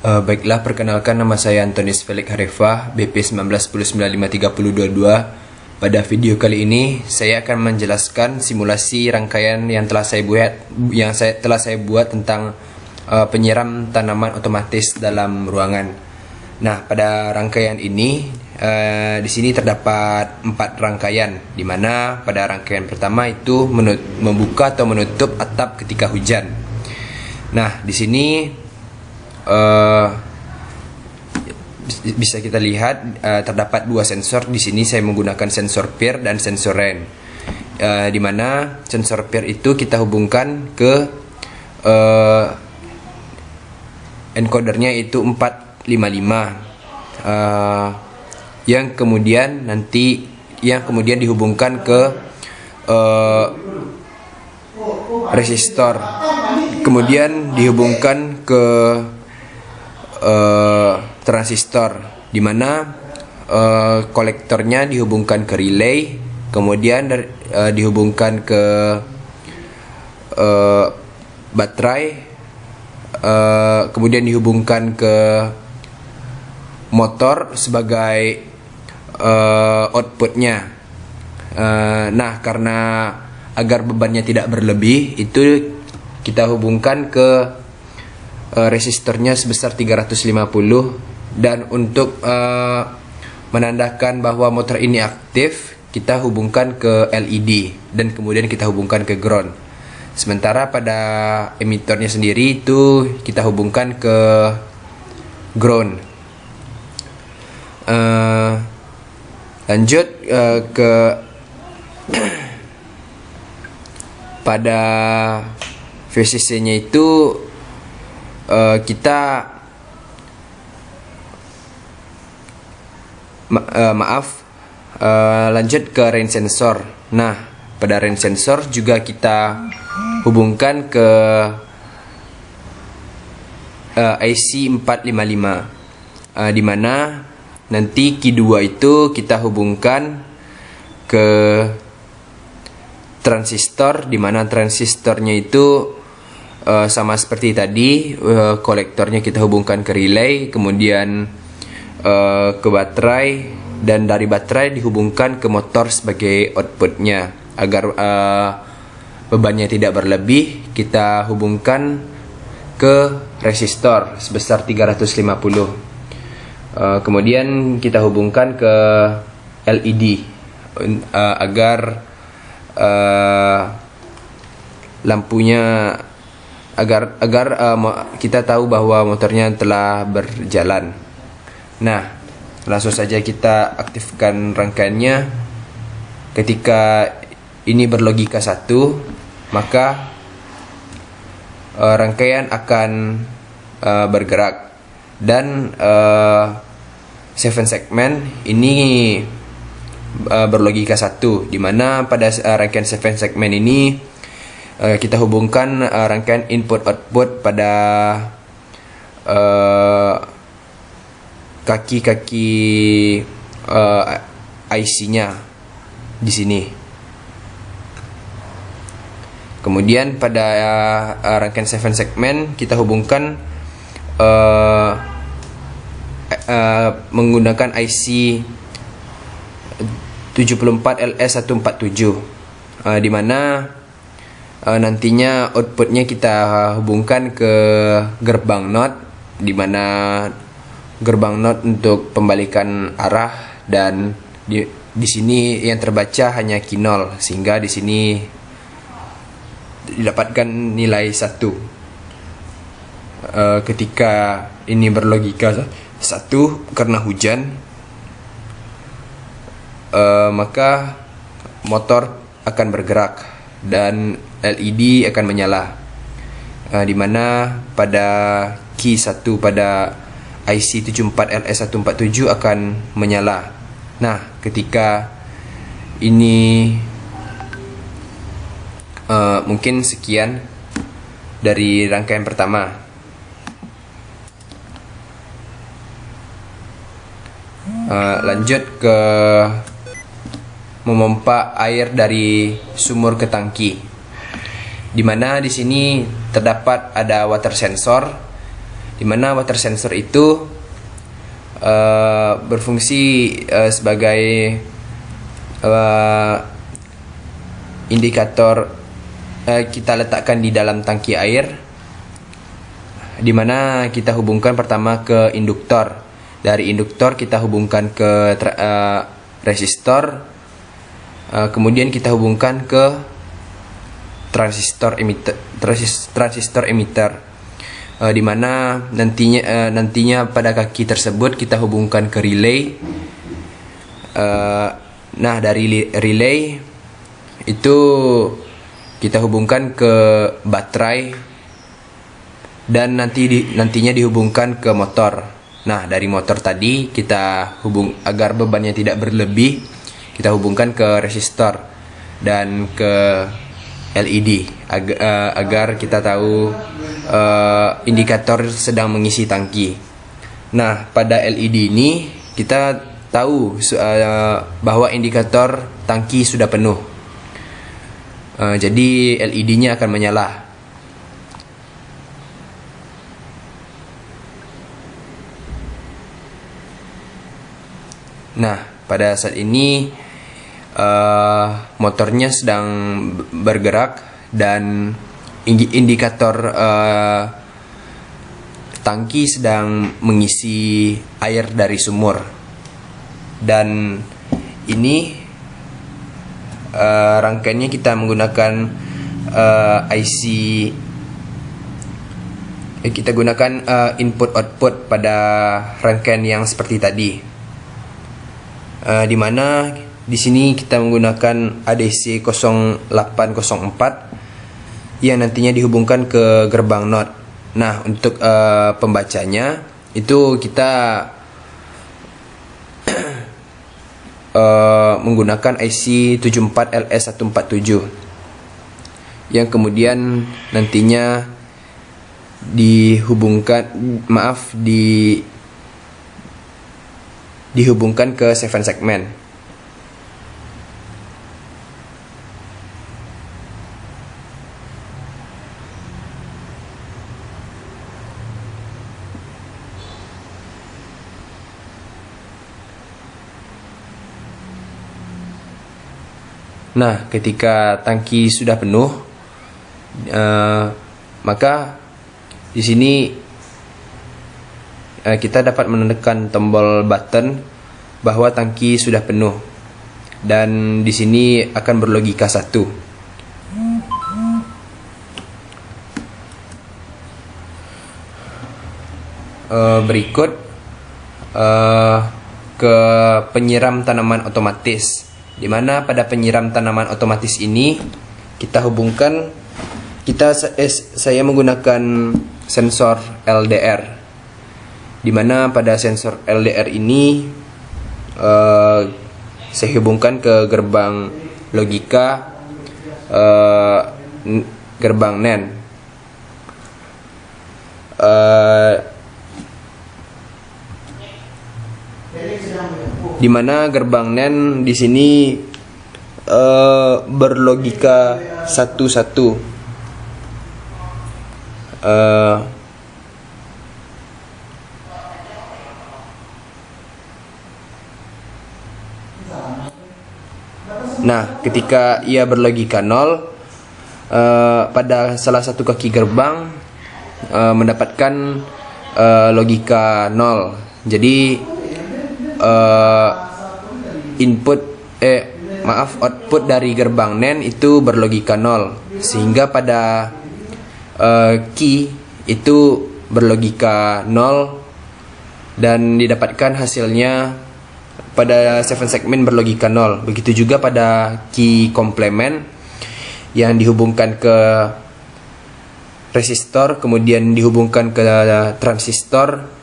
Baiklah, perkenalkan nama saya Antonius Felix Harifah, BP 19995302. Pada video kali ini, saya akan menjelaskan simulasi rangkaian yang telah saya buat tentang penyiram tanaman otomatis dalam ruangan. Nah, pada rangkaian ini, di sini terdapat 4 rangkaian, di mana pada rangkaian pertama itu membuka atau menutup atap ketika hujan. Nah, di sini bisa kita lihat terdapat 2 sensor. Di sini saya menggunakan sensor peer dan sensor rain, di mana sensor peer itu kita hubungkan ke encodernya itu 455, yang kemudian dihubungkan ke resistor, kemudian dihubungkan ke transistor, di mana kolektornya dihubungkan ke relay, kemudian dihubungkan ke baterai, kemudian dihubungkan ke motor sebagai outputnya. Nah, karena agar bebannya tidak berlebih, itu kita hubungkan ke resistornya sebesar 350, dan untuk menandakan bahwa motor ini aktif, kita hubungkan ke LED dan kemudian kita hubungkan ke ground. Sementara pada emitornya sendiri itu kita hubungkan ke ground. Lanjut ke pada VCC-nya itu kita lanjut ke rain sensor. Nah, pada rain sensor juga kita hubungkan ke IC 455, di mana nanti Q2 itu kita hubungkan ke transistor, di mana transistornya itu sama seperti tadi, kolektornya kita hubungkan ke relay, kemudian ke baterai, dan dari baterai dihubungkan ke motor sebagai outputnya. Agar bebannya tidak berlebih, kita hubungkan ke resistor sebesar 350. Kemudian kita hubungkan ke LED agar lampunya agar kita tahu bahwa motornya telah berjalan. Nah, langsung saja kita aktifkan rangkaiannya. Ketika ini berlogika 1, maka rangkaian akan bergerak, dan 7 segmen ini berlogika 1, di mana pada rangkaian 7 segmen ini kita hubungkan rangkaian input-output pada kaki-kaki IC-nya di sini. Kemudian pada rangkaian 7 segmen kita hubungkan menggunakan IC 74LS147, di mana nantinya outputnya kita hubungkan ke gerbang not, di mana gerbang not untuk pembalikan arah, dan di sini yang terbaca hanya Q0, sehingga di sini didapatkan nilai 1. Ketika ini berlogika 1 karena hujan, maka motor akan bergerak dan LED akan menyala, di mana pada key 1 pada IC 74LS147 akan menyala. Nah, ketika ini mungkin sekian dari rangkaian pertama. Lanjut ke memompa air dari sumur ke tangki, di mana di sini terdapat ada water sensor, di mana water sensor itu berfungsi sebagai indikator kita letakkan di dalam tangki air, di mana kita hubungkan pertama ke induktor. Dari induktor kita hubungkan ke resistor, kemudian kita hubungkan ke transistor emitter, di mana nantinya pada kaki tersebut kita hubungkan ke relay. Nah, dari relay itu kita hubungkan ke baterai dan nantinya dihubungkan ke motor. Nah, dari motor tadi kita agar bebannya tidak berlebih, kita hubungkan ke resistor dan ke LED agar kita tahu indikator sedang mengisi tangki. Nah, pada LED ini kita tahu bahwa indikator tangki sudah penuh. Jadi LED-nya akan menyala. Nah, pada saat ini motornya sedang bergerak dan indikator tangki sedang mengisi air dari sumur. Dan ini rangkaiannya kita menggunakan IC, kita gunakan input output pada rangkaian yang seperti tadi, di mana di sini kita menggunakan ADC 0804 yang nantinya dihubungkan ke gerbang NOT. Nah, untuk pembacanya itu kita menggunakan IC 74LS147 yang kemudian nantinya dihubungkan ke 7 segmen. Nah, ketika tangki sudah penuh, maka di sini kita dapat menekan tombol button bahwa tangki sudah penuh, dan di sini akan berlogika 1. Berikut ke penyiram tanaman otomatis, di mana pada penyiram tanaman otomatis ini kita hubungkan, saya menggunakan sensor LDR, di mana pada sensor LDR ini saya hubungkan ke gerbang logika, gerbang NAND. Di mana gerbang NAND di sini berlogika 1-1. Nah, ketika ia berlogika 0, pada salah satu kaki gerbang mendapatkan logika 0. Jadi output dari gerbang NAND itu berlogika 0, sehingga pada key itu berlogika 0 dan didapatkan hasilnya pada 7 segmen berlogika 0. Begitu juga pada key komplement yang dihubungkan ke resistor, kemudian dihubungkan ke transistor,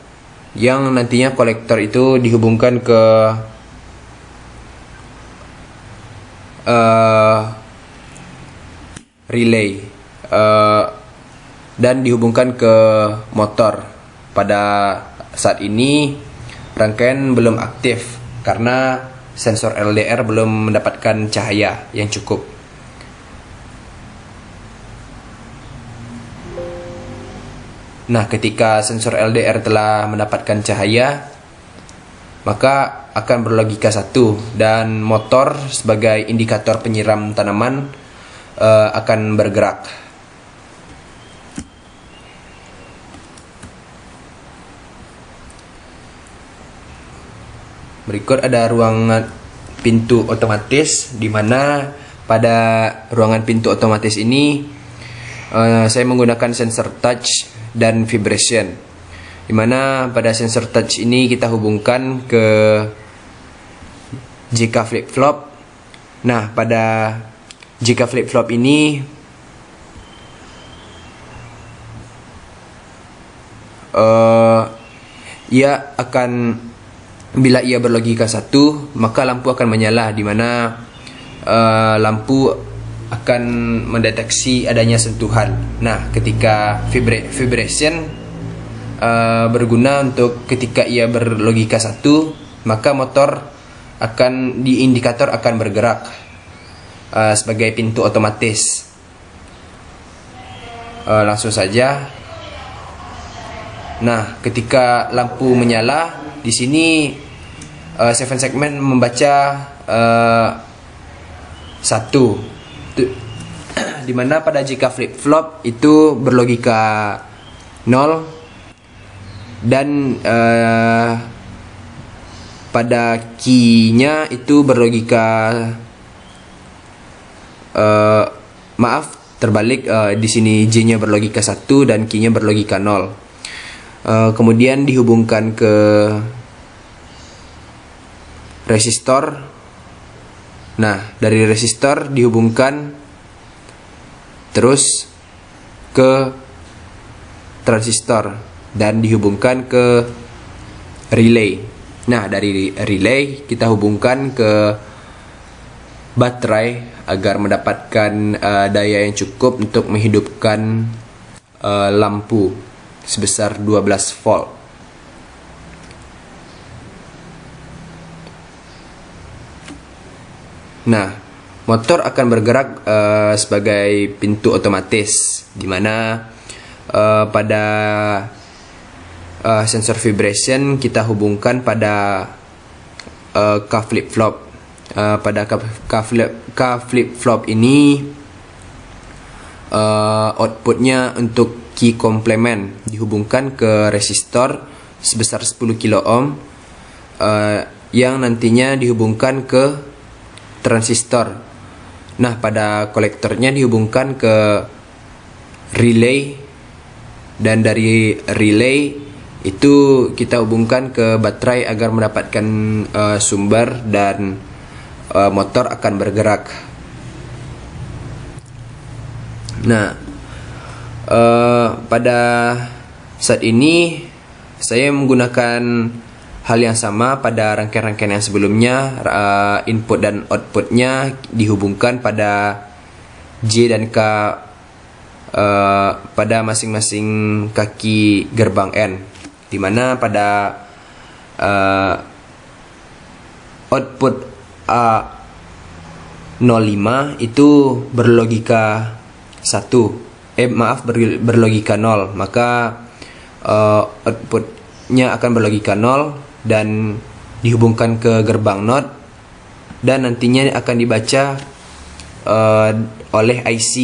yang nantinya kolektor itu dihubungkan ke relay dan dihubungkan ke motor. Pada saat ini rangkaian belum aktif karena sensor LDR belum mendapatkan cahaya yang cukup. Nah, ketika sensor LDR telah mendapatkan cahaya, maka akan berlogika 1 dan motor sebagai indikator penyiram tanaman akan bergerak. Berikut ada ruangan pintu otomatis, di mana pada ruangan pintu otomatis ini saya menggunakan sensor touch dan vibration, di mana pada sensor touch ini kita hubungkan ke JK flip flop. Nah, pada JK flip flop ini ia akan, bila ia berlogika 1, maka lampu akan menyala, di mana lampu akan mendeteksi adanya sentuhan. Nah, ketika vibration berguna untuk ketika ia berlogika 1, maka motor akan di indikator akan bergerak sebagai pintu otomatis. Langsung saja. Nah, ketika lampu menyala, di sini 7 segmen membaca 1, dimana pada JK flip flop itu berlogika 0, dan pada key-nya itu berlogika maaf, terbalik, di sini J-nya berlogika 1 dan key-nya berlogika 0. Kemudian dihubungkan ke resistor. Nah, dari resistor dihubungkan terus ke transistor dan dihubungkan ke relay. Nah, dari relay kita hubungkan ke baterai agar mendapatkan daya yang cukup untuk menghidupkan lampu sebesar 12 volt. Nah, motor akan bergerak sebagai pintu otomatis, di mana pada sensor vibration kita hubungkan pada K flip flop. Pada K flip flop ini outputnya untuk key complement dihubungkan ke resistor sebesar 10 kilo ohm yang nantinya dihubungkan ke transistor. Nah, pada kolektornya dihubungkan ke relay, dan dari relay itu kita hubungkan ke baterai agar mendapatkan sumber, dan motor akan bergerak. Nah, pada saat ini saya menggunakan hal yang sama pada rangkaian-rangkaian yang sebelumnya. Input dan outputnya dihubungkan pada J dan K pada masing-masing kaki gerbang N, di mana pada output A05 itu berlogika 1, berlogika 0, maka outputnya akan berlogika 0 dan dihubungkan ke gerbang NOT, dan nantinya akan dibaca oleh IC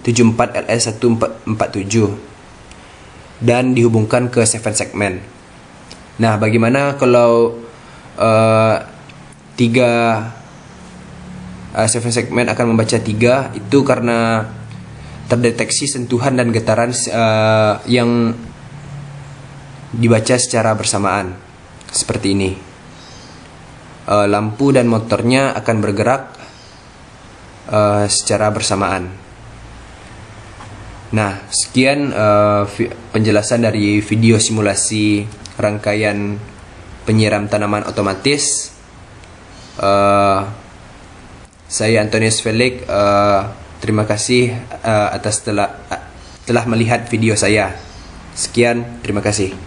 74LS147 dan dihubungkan ke 7 segmen. Nah, bagaimana kalau 7 segmen akan membaca 3? Itu karena terdeteksi sentuhan dan getaran yang dibaca secara bersamaan seperti ini. Lampu dan motornya akan bergerak secara bersamaan. Nah, sekian penjelasan dari video simulasi rangkaian penyiram tanaman otomatis. Saya Antonius Felix. Terima kasih atas telah melihat video saya. Sekian, terima kasih.